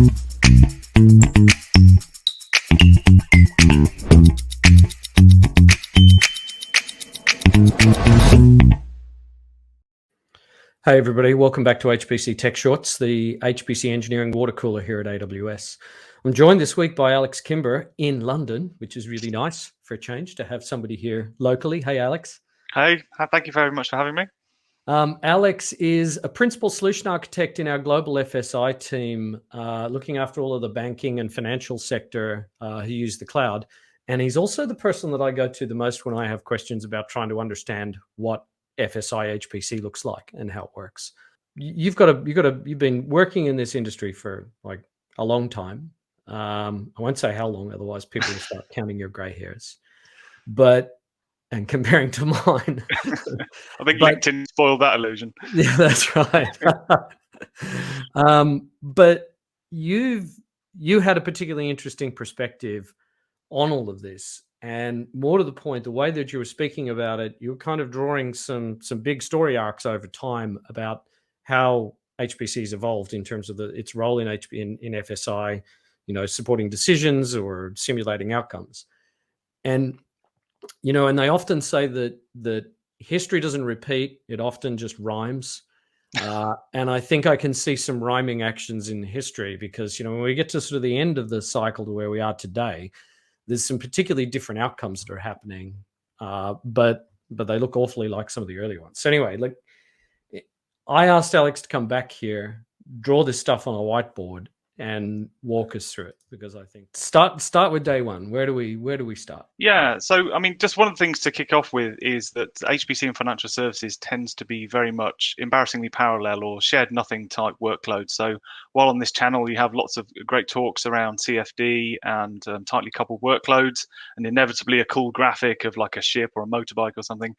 Hey everybody, welcome back to HPC Tech Shorts, the HPC engineering water cooler here at AWS. I'm joined this week by Alex Kimber in London, which is really nice for a change to have somebody here locally. Hey Alex. Hey, thank you very much for having me. Alex is a principal solution architect in our global FSI team, looking after all of the banking and financial sector who use the cloud. And he's also the person that I go to the most when I have questions about trying to understand what FSI HPC looks like and how it works. You've been working in this industry for like a long time. I won't say how long, otherwise people will start counting your gray hairs. And comparing to mine. I think LinkedIn spoiled that illusion. Yeah, that's right. But you had a particularly interesting perspective on all of this. And more to the point, the way that you were speaking about it, you were kind of drawing some big story arcs over time about how HPC's evolved in terms of its role in FSI, supporting decisions or simulating outcomes. And and they often say that history doesn't repeat; it often just rhymes. And I think I can see some rhyming actions in history because when we get to sort of the end of the cycle to where we are today, there's some particularly different outcomes that are happening, but they look awfully like some of the early ones. So anyway, I asked Alex to come back here, draw this stuff on a whiteboard, and walk us through it because I think start with day one. Where do we start? Yeah, so I mean, just one of the things to kick off with is that HPC and financial services tends to be very much embarrassingly parallel or shared nothing type workloads. So while on this channel you have lots of great talks around CFD and tightly coupled workloads, and inevitably a cool graphic of like a ship or a motorbike or something,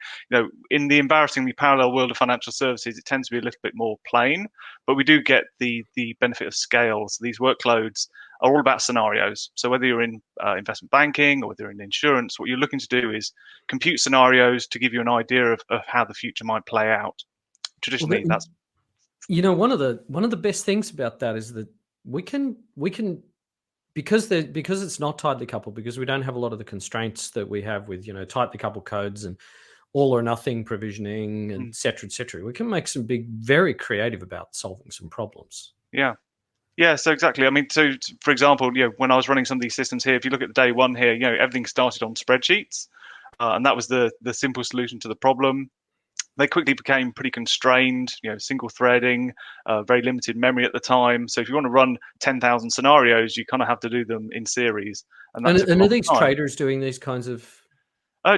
in the embarrassingly parallel world of financial services, it tends to be a little bit more plain, but we do get the benefit of scale. So these workloads are all about scenarios. So whether you're in investment banking or whether you're in insurance, what you're looking to do is compute scenarios to give you an idea of how the future might play out. Traditionally, that's one of the best things about that is that we can because it's not tightly coupled, because we don't have a lot of the constraints that we have with tightly coupled codes and all or nothing provisioning, and et cetera, we can make some very creative about solving some problems. Yeah, so exactly. I mean, so for example, when I was running some of these systems here, if you look at day one here, everything started on spreadsheets, and that was the simple solution to the problem. They quickly became pretty constrained, single threading, very limited memory at the time. So if you want to run 10,000 scenarios, you kind of have to do them in series. And are these traders doing these kinds of?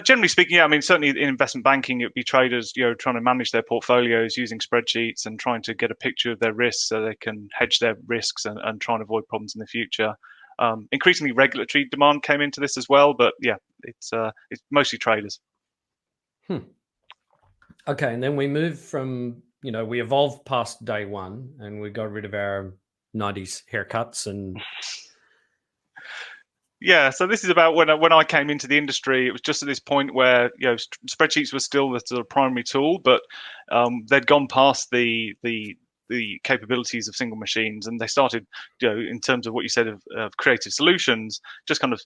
Generally speaking, yeah. I mean, certainly in investment banking, it would be traders, trying to manage their portfolios using spreadsheets and trying to get a picture of their risks so they can hedge their risks and try and avoid problems in the future. Increasingly, regulatory demand came into this as well, but yeah, it's mostly traders. Okay, and then we moved from we evolved past day one, and we got rid of our 90s haircuts and. Yeah, so this is about when I came into the industry. It was just at this point where spreadsheets were still the sort of primary tool, but they'd gone past the capabilities of single machines, and they started, in terms of what you said of creative solutions, just kind of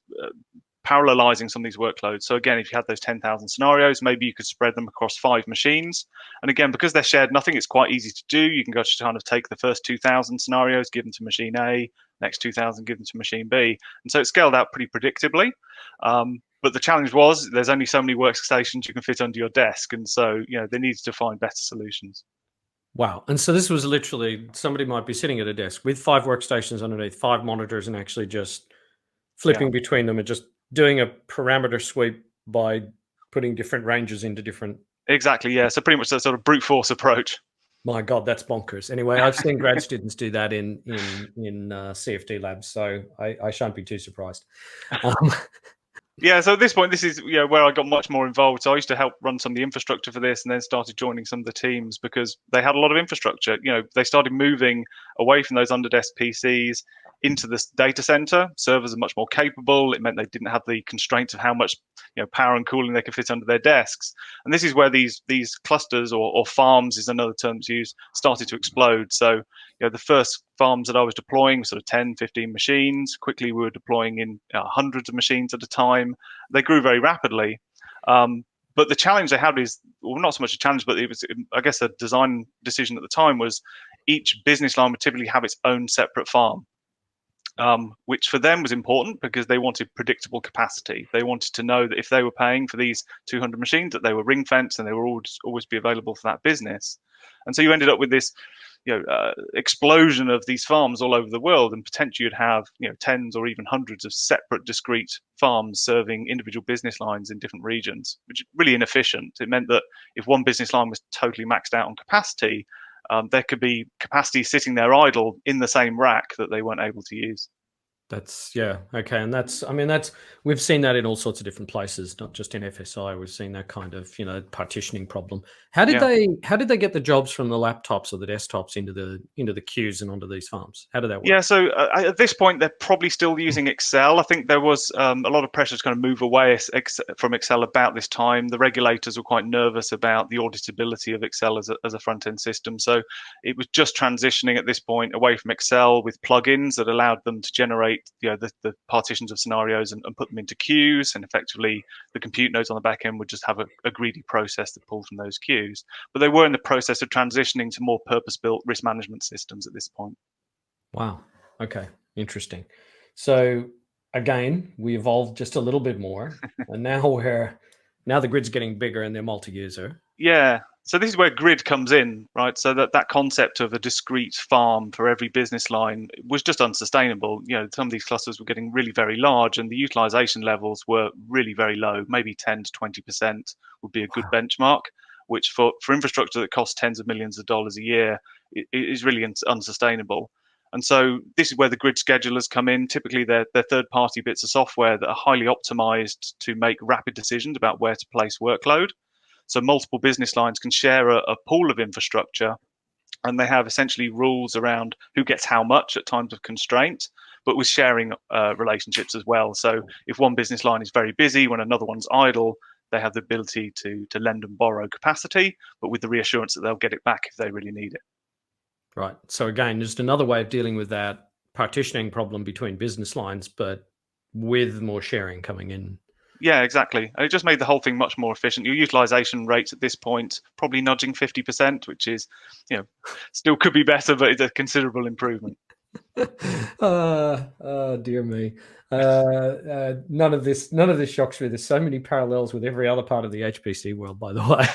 parallelizing some of these workloads. So again, if you had those 10,000 scenarios, maybe you could spread them across 5 machines. And again, because they're shared nothing, it's quite easy to do. You can go to kind of take the first 2,000 scenarios, give them to machine A, next 2,000, give them to machine B. And so it scaled out pretty predictably. But the challenge was there's only so many workstations you can fit under your desk. And so, they needed to find better solutions. Wow. And so this was literally, somebody might be sitting at a desk with 5 workstations underneath, 5 monitors, and actually just flipping between them and just doing a parameter sweep by putting different ranges into different. Exactly. Yeah. So pretty much that sort of brute force approach. My God, that's bonkers. Anyway, I've seen grad students do that in CFD labs, so I shan't be too surprised. Yeah, so at this point, this is where I got much more involved. So I used to help run some of the infrastructure for this, and then started joining some of the teams because they had a lot of infrastructure. They started moving away from those underdesk PCs into this data center. Servers are much more capable. It meant they didn't have the constraints of how much power and cooling they could fit under their desks. And this is where these clusters or farms is another term that's used started to explode. So the first farms that I was deploying were sort of 10, 15 machines. Quickly, we were deploying in hundreds of machines at a time. They grew very rapidly. But the challenge they had is, well, not so much a challenge, but it was, I guess, a design decision at the time was each business line would typically have its own separate farm, which for them was important because they wanted predictable capacity. They wanted to know that if they were paying for these 200 machines, that they were ring fenced and they were always be available for that business. And so you ended up with this explosion of these farms all over the world, and potentially you'd have tens or even hundreds of separate discrete farms serving individual business lines in different regions, which is really inefficient. It meant that if one business line was totally maxed out on capacity, there could be capacity sitting there idle in the same rack that they weren't able to use. That's okay, and that's we've seen that in all sorts of different places, not just in FSI. We've seen that kind of partitioning problem. How did Yeah. they get the jobs from the laptops or the desktops into the queues and onto these farms? How did that work? Yeah, so at this point, they're probably still using Excel. I think there was a lot of pressure to kind of move away from Excel about this time. The regulators were quite nervous about the auditability of Excel as a front-end system. So it was just transitioning at this point away from Excel with plugins that allowed them to generate the partitions of scenarios and put them into queues. And effectively, the compute nodes on the back end would just have a greedy process that pulled from those queues. But they were in the process of transitioning to more purpose-built risk management systems at this point. Wow. Okay. Interesting. So again, we evolved just a little bit more, and now the grid's getting bigger and they're multi-user. Yeah. So this is where grid comes in, right? So that concept of a discrete farm for every business line was just unsustainable. Some of these clusters were getting really very large, and the utilization levels were really very low. Maybe 10 to 20% would be a good benchmark, which for infrastructure that costs tens of millions of dollars a year is really unsustainable. And so this is where the grid schedulers come in. Typically, they're third-party bits of software that are highly optimized to make rapid decisions about where to place workload. So multiple business lines can share a pool of infrastructure, and they have essentially rules around who gets how much at times of constraint, but with sharing relationships as well. So if one business line is very busy when another one's idle, they have the ability to lend and borrow capacity, but with the reassurance that they'll get it back if they really need it. Right. So again, just another way of dealing with that partitioning problem between business lines, but with more sharing coming in. Yeah, exactly. And it just made the whole thing much more efficient. Your utilization rates at this point probably nudging 50%, which is, still could be better, but it's a considerable improvement. Dear me. None of this shocks me. There's so many parallels with every other part of the HPC world, by the way.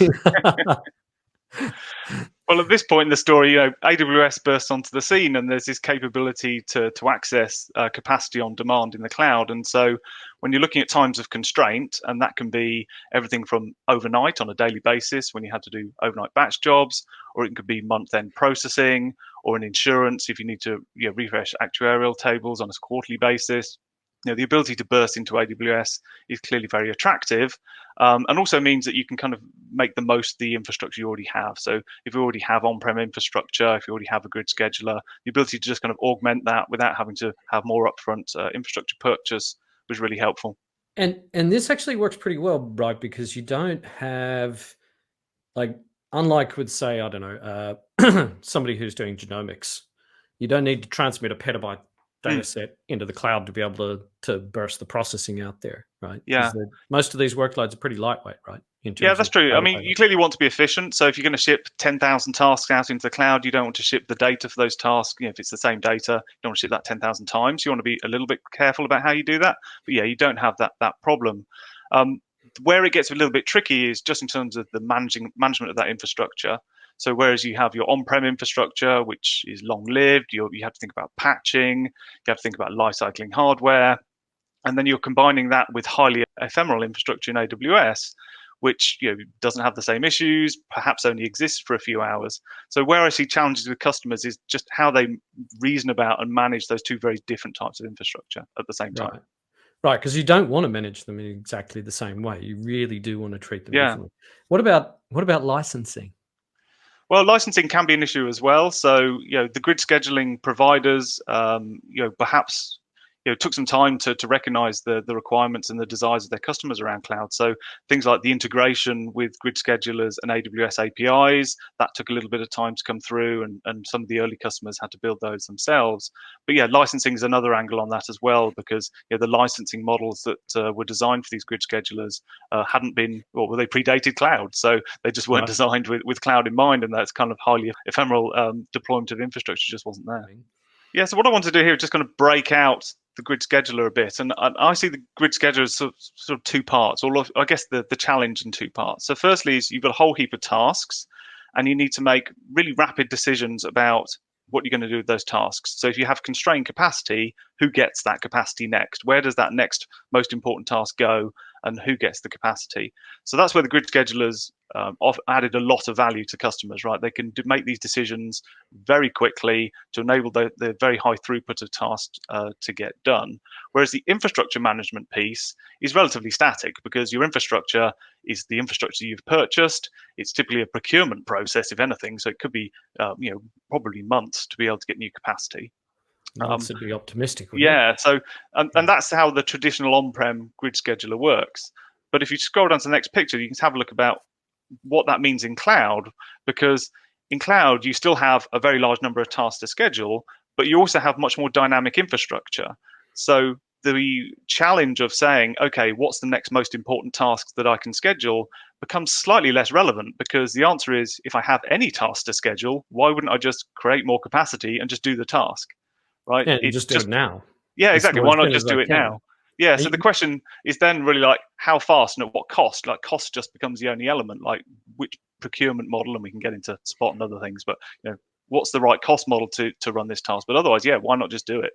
Well, at this point in the story, AWS bursts onto the scene, and there's this capability to access capacity on demand in the cloud. And so, when you're looking at times of constraint, and that can be everything from overnight on a daily basis when you had to do overnight batch jobs, or it could be month-end processing, or in insurance if you need to refresh actuarial tables on a quarterly basis. The ability to burst into AWS is clearly very attractive, and also means that you can kind of make the most of the infrastructure you already have. So if you already have on-prem infrastructure, if you already have a grid scheduler, the ability to just kind of augment that without having to have more upfront infrastructure purchase was really helpful. And this actually works pretty well, right? Because you don't have, like, unlike with, say, I don't know, somebody who's doing genomics, you don't need to transmit a petabyte data set into the cloud to be able to burst the processing out there, right? Yeah. Most of these workloads are pretty lightweight, right? Yeah, that's true. I mean, you clearly want to be efficient. So if you're going to ship 10,000 tasks out into the cloud, you don't want to ship the data for those tasks. If it's the same data, you don't want to ship that 10,000 times. You want to be a little bit careful about how you do that. But yeah, you don't have that problem. Where it gets a little bit tricky is just in terms of the management of that infrastructure. So whereas you have your on-prem infrastructure, which is long-lived, you have to think about patching, you have to think about lifecycling hardware, and then you're combining that with highly ephemeral infrastructure in AWS, which doesn't have the same issues, perhaps only exists for a few hours. So where I see challenges with customers is just how they reason about and manage those two very different types of infrastructure at the same time. Right, because you don't want to manage them in exactly the same way. You really do want to treat them Yeah. differently. What about licensing? Well, licensing can be an issue as well. So, the grid scheduling providers, perhaps, took some time to recognize the requirements and the desires of their customers around cloud. So things like the integration with grid schedulers and AWS APIs, that took a little bit of time to come through, and some of the early customers had to build those themselves. But yeah, licensing is another angle on that as well, because the licensing models that were designed for these grid schedulers hadn't been, well, they predated cloud, so they just weren't Right. designed with cloud in mind, and that's kind of highly ephemeral deployment of infrastructure just wasn't there. Yeah, so what I want to do here is just kind of break out the grid scheduler a bit, and I see the grid scheduler as sort of two parts, or I guess the challenge in two parts. So firstly is you've got a whole heap of tasks, and you need to make really rapid decisions about what you're going to do with those tasks. So if you have constrained capacity, who gets that capacity next? Where does that next most important task go, and who gets the capacity? So that's where the grid schedulers added a lot of value to customers, right? They can make these decisions very quickly to enable the very high throughput of tasks to get done. Whereas the infrastructure management piece is relatively static, because your infrastructure is the infrastructure you've purchased. It's typically a procurement process, if anything, so it could be probably months to be able to get new capacity. Months would be optimistic, wouldn't it? Yeah, so and that's how the traditional on-prem grid scheduler works. But if you scroll down to the next picture, you can have a look about what that means in cloud, because in cloud you still have a very large number of tasks to schedule, but you also have much more dynamic infrastructure. So the challenge of saying, okay, what's the next most important task that I can schedule, becomes slightly less relevant, because the answer is, if I have any task to schedule, why wouldn't I just create more capacity and just do the task? Right? Yeah, and It's just do it just, now yeah, as exactly. soon Why not as just I do it can. now? Yeah. And So the question is then really like, how fast and at what cost? Like, cost just becomes the only element. Like, which procurement model, and we can get into spot and other things, but what's the right cost model to run this task? But otherwise, yeah, why not just do it?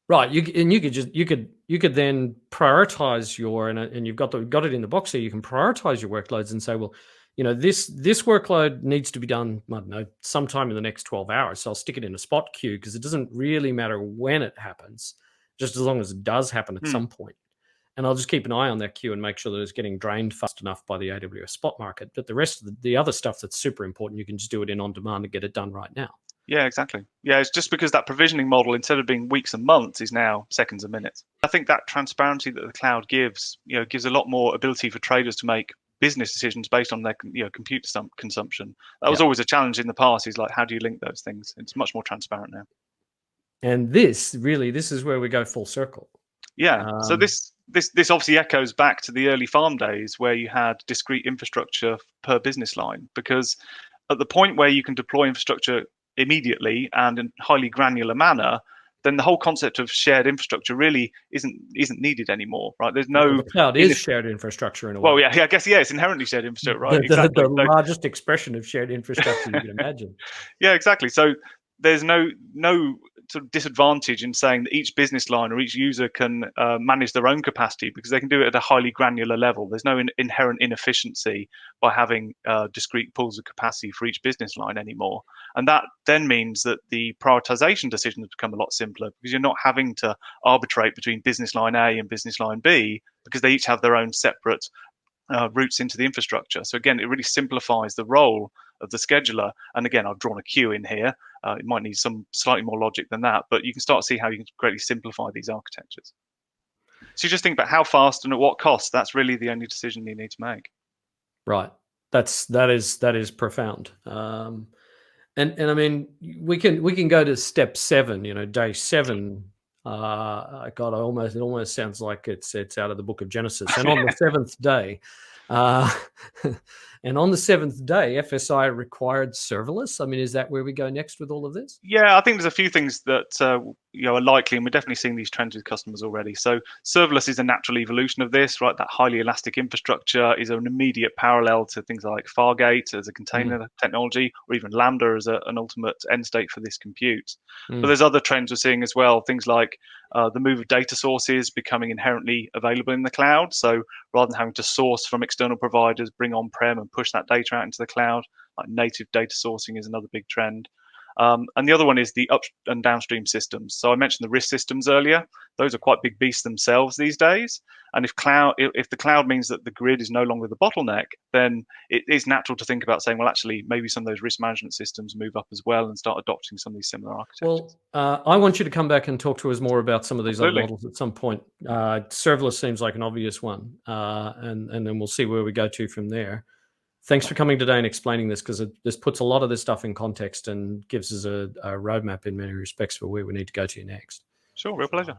Right, you could then prioritize your, and you've got it in the box here. You can prioritize your workloads and say, well, this workload needs to be done, I don't know, sometime in the next 12 hours. So I'll stick it in a spot queue, because it doesn't really matter when it happens, just as long as it does happen at Hmm. some point. And I'll just keep an eye on that queue and make sure that it's getting drained fast enough by the AWS spot market. But the rest of the other stuff that's super important, you can just do it in on demand and get it done right now. Yeah, exactly. Yeah, it's just because that provisioning model, instead of being weeks and months, is now seconds and minutes. I think that transparency that the cloud gives, gives a lot more ability for traders to make business decisions based on their, compute consumption. That was Yeah. always a challenge in the past. Is like, how do you link those things? It's much more transparent now. And this is where we go full circle. Yeah. So Um, this obviously echoes back to the early farm days, where you had discrete infrastructure per business line, because at the point where you can deploy infrastructure immediately and in a highly granular manner, then the whole concept of shared infrastructure really isn't needed anymore, right? There's well, no the cloud in is shared infrastructure in a well, way. yeah, I guess, yeah, it's inherently shared infrastructure, right? The Exactly. So largest expression of shared infrastructure you can imagine. yeah, exactly. So there's no sort of disadvantage in saying that each business line or each user can manage their own capacity, because they can do it at a highly granular level. There's no inherent inefficiency by having discrete pools of capacity for each business line anymore. And that then means that the prioritization decisions become a lot simpler, because you're not having to arbitrate between business line A and business line B, because they each have their own separate routes into the infrastructure. So again, it really simplifies the role of the scheduler. And again, I've drawn a queue in here. It might need some slightly more logic than that, but you can start to see how you can greatly simplify these architectures. So you just think about how fast and at what cost. That's really the only decision you need to make. Right. That is profound. And I mean, we can go to step 7. Day 7. God, it almost sounds like it's out of the book of Genesis. And on the seventh day, uh, and on the seventh day, FSI required serverless. I mean, is that where we go next with all of this? Yeah, I think there's a few things that are likely, and we're definitely seeing these trends with customers already. So serverless is a natural evolution of this, right? That highly elastic infrastructure is an immediate parallel to things like Fargate as a container technology, or even Lambda as an ultimate end state for this compute. But Mm. there's other trends we're seeing as well, things like the move of data sources becoming inherently available in the cloud. So rather than having to source from external providers, bring on-prem and push that data out into the cloud, like native data sourcing is another big trend. And the other one is the up and downstream systems. So I mentioned the risk systems earlier. Those are quite big beasts themselves these days. And if the cloud means that the grid is no longer the bottleneck, then it is natural to think about saying, well, actually, maybe some of those risk management systems move up as well and start adopting some of these similar architectures. Well, I want you to come back and talk to us more about some of these other Absolutely. models at some point. Serverless seems like an obvious one, and then we'll see where we go to from there. Thanks for coming today and explaining this, because this puts a lot of this stuff in context and gives us a roadmap in many respects for where we need to go to next. Sure, real pleasure.